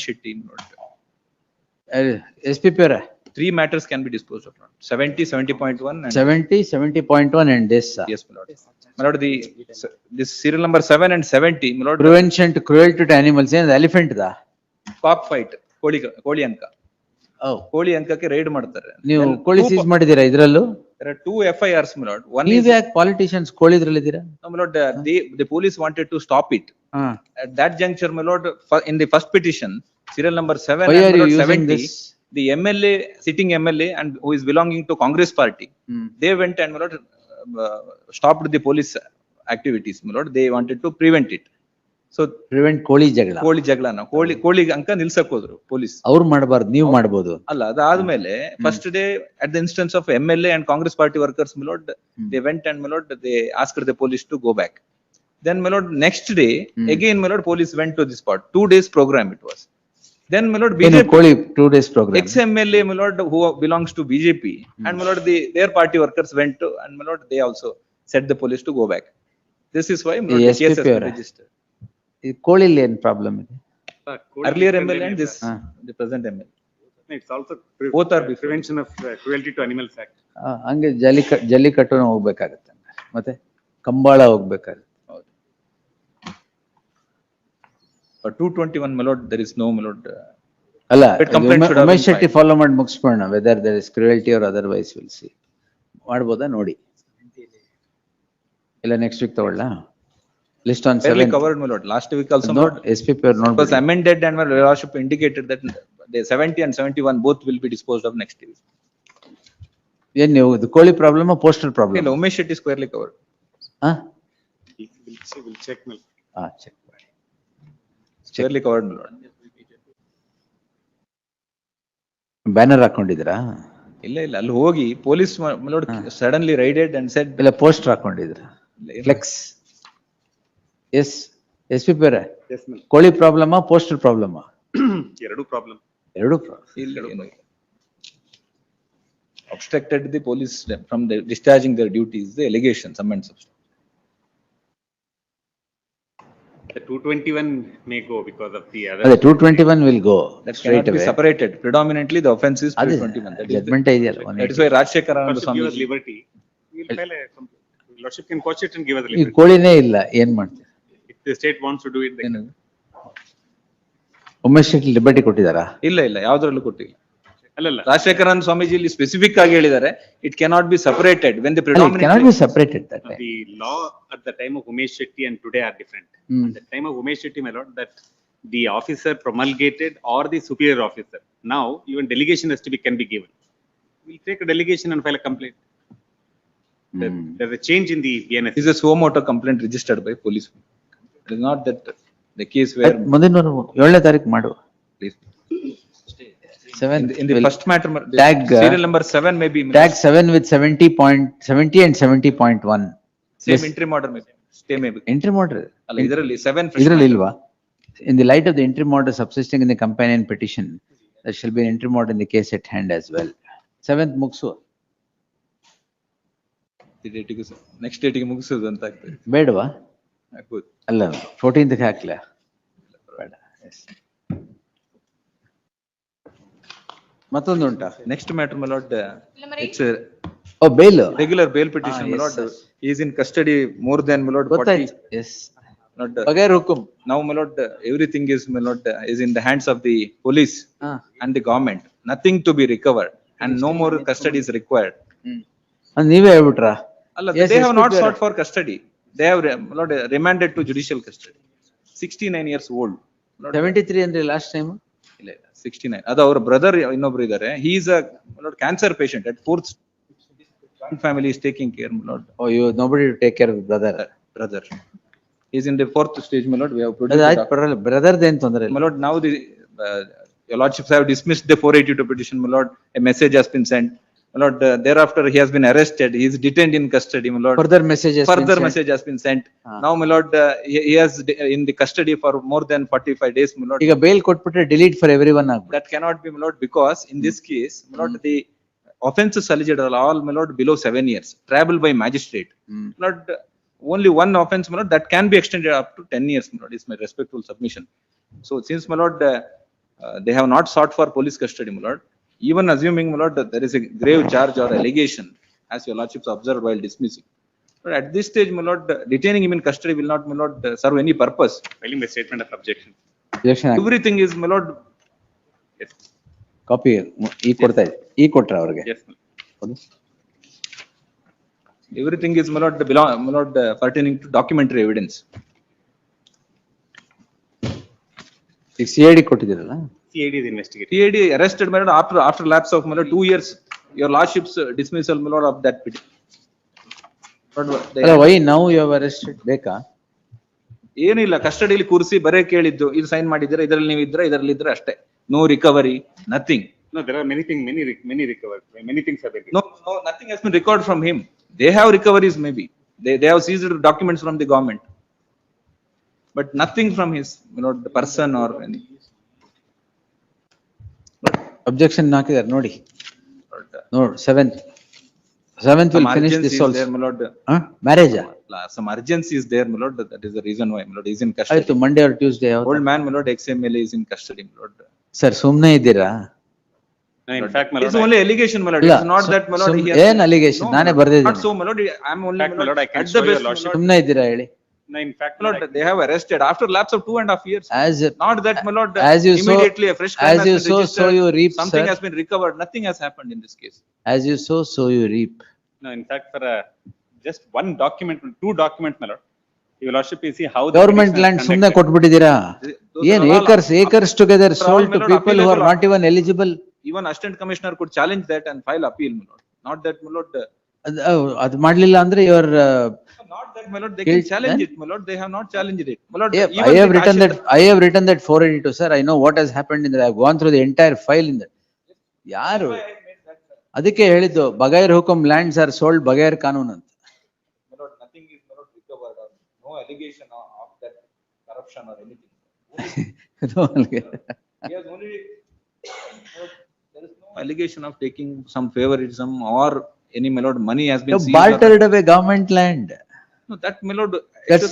Shetty, my lord. SPP ಅವರ 3 matters can be disposed of, my lord. 70, 70.1 and 70, 70.1 and this. yes, my lord. My lord, this serial number 7 and 70, my lord, Prevention to cruelty to animals ಏನದು elephant da? cock fight, ಕೋಳಿ ಅಂಕ. Oh. ಕೋಳಿ ಅಂಕಕ್ಕೆ ride ಮಾಡ್ತಾರೆ. ನೀವು Then ಕೋಳಿ seize ಮಾಡಿದೀರಾ ಇದ್ರಲ್ಲೂ? There are 2 FIRs, my lord. One is, ನೀವು ಯಾಕೆ politicians ಕೋಳಿದ್ರಲ್ಲಿದ್ದೀರಾ? no, my lord, the police wanted to stop it. At that juncture, my lord, in the first petition, serial number 7 Why and are my you lord, using 70, this? the MLA, sitting MLA and who is belonging to Congress party, they went and my lord, stopped the police activities, my lord. They wanted to prevent it. So prevent ಕೋಳಿ ಜಗಳ. ಕೋಳಿ ಜಗಳನ ಕೋಳಿ ಅಂಕ ನಿಲ್ಸಕ್ ಹೋದ್ರು police. ಅವ್ರು ಮಾಡಬಾರ್ದು, ನೀವು ಮಾಡಬಹುದು. ಅಲ್ಲ, ಅದಾದ್ಮೇಲೆ first day at the instance of MLA and Congress party workers, my lord, they went and my lord, they asked the police to go back. Then my lord, next day again my lord, police went to the spot. 2 days program it was. Then my lord, BJP ಕೋಳಿ 2 days program. ex-MLA my lord, who belongs to BJP, and my lord, their party workers went to, and my lord, they also said the police to go back. This is why my lord, the case has been registered. ಈ ಕೋಳಿಲಿ ಏನ್ problem ಇದೆ? Earlier MLA and this the present MLA. It's also Both are prevention of cruelty to animals act. ಹಂಗೆ ಜಲ್ಲಿಕಟ್ಟುನ ಹೋಗ್ಬೇಕಾಗತ್ತೆ, ಮತ್ತೆ ಕಂಬಾಳ ಹೋಗ್ಬೇಕಾಗತ್ತೆ. But 221, my lord, there is no, my lord. ಅಲ್ಲ, complaint should have Umesh been Shetty follow ಮಾಡಿ ಮುಗಿಸ್ಬೋಣ. Whether there is cruelty or otherwise will see. ಮಾಡ್ಬೋದಾ ನೋಡಿ, ಇಲ್ಲ ನೆಕ್ಸ್ಟ್ ವೀಕ್ ತಗೊಳ್ಳ list on Fairly 7. covered, my lord. Last week also, my note lord, SPP ಅವ್ರು it was ನೋಡ್ಬೋದು. amended and my lordship indicated that the 70 and 71 both will be disposed of next week. ಏನ್ ನೀವು ಇದು ಕೋಳಿ problem postal problem? ಇಲ್ಲ, Umesh Shetty squarely covered. We'll check. Check ಮಾಡಿ. Squarely covered, my lord. Banner ಹಾಕೊಂಡಿದ್ರಾ? ಇಲ್ಲ, ಅಲ್ಲಿ ಹೋಗಿ police my lord suddenly raided and said. ಇಲ್ಲ ಪೋಸ್ಟರ್ ಹಾಕೊಂಡಿದ್ರ? ಫ್ಲೆಕ್ಸ್. ಎಸ್ SPP ಅವರೇ, Yes, ma'am. ಕೋಳಿ ಪ್ರಾಬ್ಲಮ್ ಪೋಸ್ಟಲ್ ಪ್ರಾಬ್ಲಮ್? ಎರಡು ಪ್ರಾಬ್ಲಮ್. ಎರಡು. Obstructed the police from discharging their duties, the allegation, sum and substance. The 221 may go because of the other. ಅದೇ 221 will go That straight cannot be away. separated. Predominantly the offense is ಅದೇ 221. That is judgement ಇದೆಯಲ್ಲ. that is why Rajshekhar Anand Lordship give us Swami. liberty. We'll file a complaint. Lordship can quash it and give us ಈ liberty. ಕೋಳಿನೇ ಇಲ್ಲ, ಏನ್ ಮಾಡ್ತೀವಿ? If the state wants to do it, they can. Umesh Shetty liberty ಕೊಟ್ಟಿದಾರಾ? ಇಲ್ಲ, ಯಾವ್ದ್ರಲ್ಲೂ ಕೊಟ್ಟಿಲ್ಲ. ಅಲ್ಲಲ್ಲ. Rajshekhar Anand Swamiji ಇಲ್ಲಿ ಸ್ಪೆಸಿಫಿಕ್ ಆಗಿ ಹೇಳಿದ್ದಾರೆ, it cannot be separated when the It cannot be predominantly. separated that way. The law at the time of Umesh Shetty and today are different. At the time of Umesh Shetty, my lord, that the officer promulgated or the superior officer. Now, even delegation has to be, can be given. We'll take a delegation and file a complaint. There's a change in the BNS. This is a suo motu complaint registered by police. It is not that the case where. ಮುಂದಿನ 7ನೇ ತಾರೀಕು ಮಾಡು. Please. 7 In the first matter, tag, serial number 7 may be. tag 7 with 70 and 70.1. Same interim order may be. Stay may be. Interim order. ಅಲ್ಲ, ಇದರಲ್ಲಿ 7 fresh ಇದ್ರಲ್ಲಿ matter. ಇಲ್ವಾ? In the light of the interim order subsisting in the companion petition, there shall be an interim order in the case at hand as well. 7th ಮುಗ್ಸು. Next ಡೇಟಿಗೆ ಮುಗಿಸೋದು ಅಂತ ಆಗ್ತದೆ. ಬೇಡವಾ? ಆಗ್ಬೋದು. ಅಲ್ಲ 14th ಹಾಕ್ಲ? ಬೇಡ. ಮತ್ತೊಂದು ಉಂಟಾ? Next matter, my lord, it's a oh bail. regular bail petition, my yes, lord. sir. He is in custody more than, my lord, 40. ಗೊತ್ತಾಯ್ತು. ಎಸ್. Lord, ಬಗೈರ್ ಹುಕುಂ. now, my lord, everything is, my lord, is in the hands of the police and the government. Nothing to be recovered and no more custody is required. ನೀವೇ ಹೇಳ್ಬಿಟ್ರಾ? Allah, Yes, they have not SPP sought for custody. They have, my lord, remanded to judicial custody. 69 years old. Lord, 73 ಅಂದ್ರೆ last time? ಇಲ್ಲ, 69. ಅದು ಅವ್ರ brother ಇನ್ನೊಬ್ರು ಇದ್ದಾರೆ. He is a, my lord, cancer patient at 4th. Joint family is taking care, my lord. Oh you nobody to take care of brother. Brother. He is in the 4th stage, my lord. We have ಅದು produced. ಆಯ್ತು, ಪರವಾಗಿಲ್ಲ. ಬ್ರದರ್ದ ಏನ್ ತೊಂದರೆ ಇಲ್ಲ. My lord, now the, your lordships have dismissed the 482 petition, my lord. A message has been sent. My lord, thereafter he has been arrested. He is detained in custody, my lord. Further message has been Further sent. message has been sent. Now, my lord, he has in the custody for more than 45 days, my lord. ಈಗ bale ಕೊಟ್ಬಿಟ್ರೆ delete for everyone ಆಗ್ಬಿಡುತ್ತೆ. That cannot be, my lord, because in this case, my lord, the offenses alleged are all, my lord, below 7 years, triable by magistrate. My lord, only one offense, my lord, that can be extended up to 10 years, my lord, is my respectful submission. So since, my lord, they have not sought for police custody, my lord. Even assuming, my lord, that there is a grave charge or allegation, as your lordships observed while dismissing. But at this stage, my lord, detaining him in custody will not, my lord, serve any purpose. Filing the statement of objection. Objection, Everything is, my lord, Yes, copy ಈ ಕೊಡ್ತಾ ಇದೆ, ಈ ಕೊಟ್ರ ಅವ್ರಿಗೆ? yes. everything is, my lord, belong, my lord, pertaining to documentary evidence. ಈಗ CID ಕೊಟ್ಟಿದ್ದೀರಲ್ಲ? CID is investigating. PID arrested, my lord, after lapse of, my lord, 2 years, your lordship's dismissal, my lord, of that petition. ಅಲ್ಲ, why now you have arrested? ಬೇಕಾ? ಏನಿಲ್ಲ, ಕಸ್ಟಡಿಯಲ್ಲಿ ಕೂರಿಸಿ ಬರೇ ಕೇಳಿದ್ದು, ಇದು sign ಮಾಡಿದ್ದೀರಾ, ಇದರಲ್ಲಿ ನೀವು ಇದರಲ್ಲಿ ಇದ್ರೆ ಅಷ್ಟೇ. No recovery, nothing. No, there are many things, many recovered, many things have been. No, nothing has been recovered from him. They have recoveries maybe. They have seized documents from the government. But nothing from his, you know, the person or any. Objection ಹಾಕಿದ್ದಾರೆ ನೋಡಿ. But, ನೋಡ್, seventh will some finish urgency this is also. there, my lord. Marriage? Some urgency is there, my lord. That is the reason why, my lord, he is in custody. ಆಯ್ತು, Monday or Tuesday ಯಾವ್ದು? Old man, my lord, ex-MLA is in custody, my lord. Sir ಸುಮ್ನೆ ಇದ್ದೀರಾ? No, in fact, my It's lord, only allegation, my lord. ಇಲ್ಲ, It's not that, my lord, he has. ಏನ್ allegation? No, ನಾನೇ my lord, ಬರ್ದಿದ್ದೀನಿ. Not so, my lord. I am only, In fact, my lord, I can at show the your best, my lordship. lord. ಸುಮ್ನೆ ಇದ್ದೀರಾ ಹೇಳಿ? no, in fact, My lord, they have arrested after lapse of 2.5 years. As Not that, my lord, as you sow- immediately a fresh crime as has you been sow, registered, so you reap, something sir. has been recovered, nothing has happened in this case. as you sow, so you reap. no, in fact, for just one document, 2 documents, my lord, your lordship, you see how the government petition is land ಸುಮ್ನೆ conducted. ಕೊಟ್ಬಿಟ್ಟಿದ್ದೀರಾ? Those ಏನ್ are all acres together those are all, sold my to lord, people who are appealable. not even eligible? Even assistant commissioner could challenge that and file appeal, my lord. Not that, my lord, ಅದ್ ಮಾಡ್ಲಿಲ್ಲ ಅಂದ್ರೆ ಇವ್ರ not that, my lord, they can Guilt, challenge then? it, my lord. They have not challenged it. My lord, I even have the written that, Tashildar- I have written that 482, sir. I know what has happened in that. I have gone through the entire file in that. ಯಾರು? ಅದಕ್ಕೆ ಹೇಳಿದ್ದು ಬಗೈರ್ ಹುಕುಂ lands R sold ಬಗೈರ್ ಕಾನೂನು ಅಂತ. My lord, nothing is, my lord, recovered or no allegation of that corruption or anything. He has only, there is no allegation of taking some favoritism or any, my lord, money has been You seized. or- bartered away government land. No, that, my lord. That's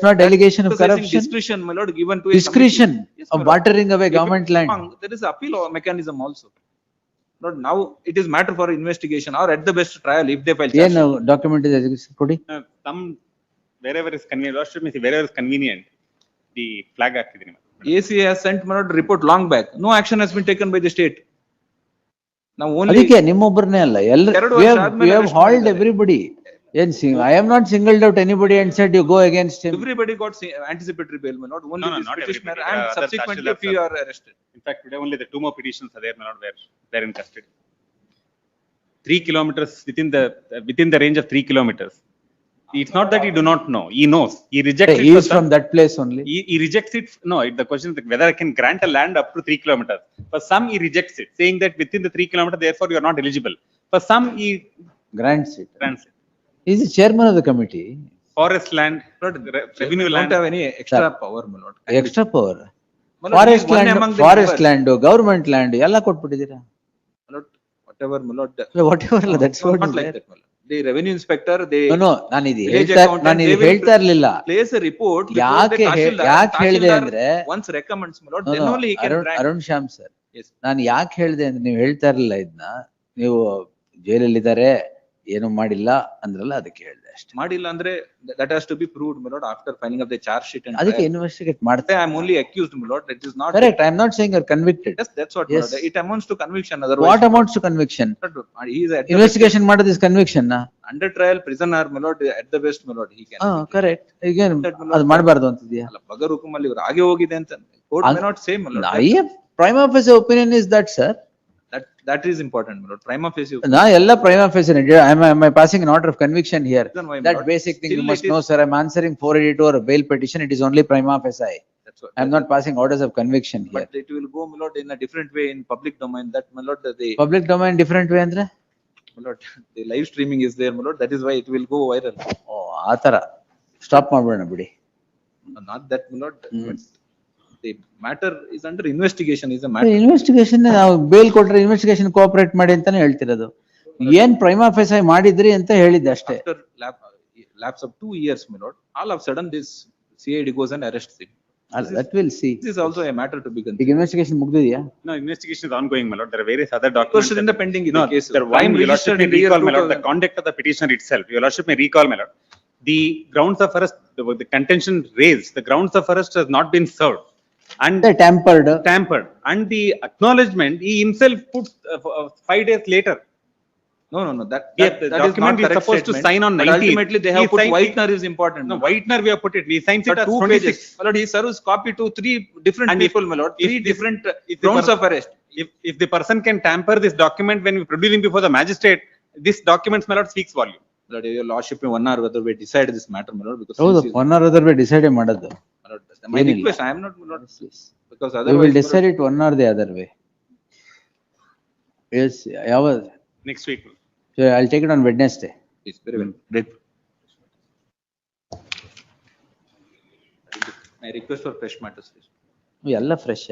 not allegation of exercising corruption. Discretion, my lord, given to a Discretion committee. Yes, of my lord. bartering away If it government is land. wrong, there is appeal or mechanism also. Lord, now it is matter for investigation or at the best trial if they file charge ಏನು sheet. Document ಇದೆ ಕೊಡಿ. Some, wherever is convenient, lordship, means wherever is convenient, the flag ಹಾಕಿದ್ದೀನಿ. ACA has sent, my lord, report long back. No action has been taken by the state. Now only. ಅದಕ್ಕೆ ನಿಮ್ಮೊಬ್ಬರನ್ನೇ ಅಲ್ಲ, ಎರಡು we ವರ್ಷ have ಆದ್ಮೇಲೆ arrest hauled ಮಾಡಿದ್ದಾರೆ. everybody. I have not singled out anybody and said you go against him. Everybody got anticipatory bail, my lord. Only No, this not petitioner everybody. and There are other subsequently Tashildars few are arrested. In fact, today only the 2 more petitions are there, my lord, where they're in custody. 3 kilometers within the range of 3 kilometers. It's not that he do not know, he knows, he rejects it. He for is some- from that place only. He rejects it, no, the question is whether I can grant a land up to 3 kilometers. For some, he rejects it, saying that within the 3 kilometers, therefore you are not eligible. For some, he Grants it. grants it. He is the chairman of the committee. Forest land, Lord, revenue don't land. have any extra power, my lord. Extra power. My lord, he is Forest one land, among the forest members. land, government land ಎಲ್ಲ ಕೊಟ್ಬಿಟ್ಟಿದ್ದೀರಾ? My lord, whatever, my lord. Whatever, that's No, what not is like there. that, my lord. The revenue inspector, they No, ನಾನು ಇದು village ಹೇಳ್ತಾ accountant, ನಾನು they ಇದು will ಹೇಳ್ತಾ ಇರ್ಲಿಲ್ಲ. place a report before the ಯಾಕೆ Tashildar. ಯಾಕೆ ಹೇಳಿದೆ Tashildar ಅಂದ್ರೆ once recommends, my lord, No, then no, only he can grant. Arun Shyam sir, Yes. ನಾನು ಯಾಕೆ ಹೇಳಿದೆ ಅಂದ್ರೆ ನೀವು ಹೇಳ್ತಾ ಇರ್ಲಿಲ್ಲ ಇದನ್ನ, ನೀವು ಜೈಲಲ್ಲಿದ್ದಾರೆ ಏನು ಮಾಡಿಲ್ಲ ಅಂದ್ರಲ್ಲ, ಅದಕ್ಕೆ ಹೇಳಿದೆ ಅಷ್ಟೇ. ಮಾಡಿಲ್ಲ ಅಂದ್ರೆ that has to be proved, my lord, after filing of the charge sheet and ಅದಕ್ಕೆ trial. ಇನ್ವೆಸ್ಟಿಗೇಟ್ ಮಾಡ್ತಾರೆ. I am only accused, my lord, it is not. Correct, I am not saying you are convicted. Yes, that's what, my Yes. lord. It amounts to conviction otherwise. What amounts to conviction? He is at the investigation ಮಾಡೋದು is conviction. under trial prisoner, my lord, at the best, my lord, he can. Correct. ಈಗ ಅದು ಮಾಡಬಾರ್ದು ಅಂತಿದ್ಯಾ? ಅಲ್ಲ, ಬಗರ್ ಹುಕುಮಲ್ಲಿ ಇವರು ಹಾಗೆ ಹೋಗಿದೆ ಅಂತ court may not say, my lord. Prima ಫೇಸಿ opinion is that sir. That is important, my lord. Prima facie. ನಾ ಎಲ್ಲ Prima ಫೇಸಿ am I passing an order of conviction here? Reason why, my That lord. basic thing you Still must it is- know, sir. I'm answering 482 or a bail petition. It is only prima facie. That's what. I'm not passing orders of conviction here. But it will go, my lord, in a different way in public domain. That, my lord, the Public domain different way ಅಂದ್ರೆ? my lord, the live streaming is there, my lord. That is why it will go viral. ಓ ಆತರ stop ಮಾಡ್ಬೇಡ ಬಿಡಿ. Not that, my lord. But the matter is under investigation. Is a matter. Investigation ನಾವು bale ಕೊಟ್ರೆ investigation cooperate ಮಾಡಿ ಅಂತಾನೆ ಹೇಳ್ತಿರೋದು. ಏನ್ Prima ಫೇಸಿ ಮಾಡಿದ್ರಿ ಅಂತ ಹೇಳಿದ್ದೆ ಅಷ್ಟೇ. After lapse of 2 years, my lord, all of a sudden this CID goes and arrests him. That will see. This is also a matter to be ಈಗ considered. ಇನ್ವೆಸ್ಟಿಗೇಷನ್ ಮುಗ್ದಿದ್ಯಾ? No, investigation is ongoing, my lord. There are various other documents. ವರ್ಷದಿಂದ pending ಇದೆ No, case. there Crime one, your lordship registered may in the year recall, my lord, the 2000. conduct of the petitioner itself. Your lordship may recall, my lord. The grounds of arrest, the contention raised, the grounds of arrest has not been served. And Tampered. tampered. And the acknowledgement, he himself put 5 days later. No, no, no, that, Yeah, that, the that is not document is correct supposed to statement. sign on But 19th. ultimately, they have He put signed- Whitener is important. No, my lord. Whitener we have put it. He signs For it as 2 26. pages. My lord, he serves copy to 3 different And if- people, my lord, if 3 this- different if the grounds per- of arrest. If the person can tamper this document when we produce him before the magistrate, this document, my lord, speaks volume. My lord, your lordship may 1 hour whether we decide this matter, my lord, because. ಹೌದು, since he is- 1 hour other way decide ಮಾಡೋದು. my lord, my ಏನಿಲ್ಲ. request, I am not, my lord, because We will otherwise. my lord, decide it 1 or the other way. Yes, ಯಾವ, Next week. I'll take it on Wednesday. Please, very well, grateful. My request for fresh matters. ಎಲ್ಲ fresh.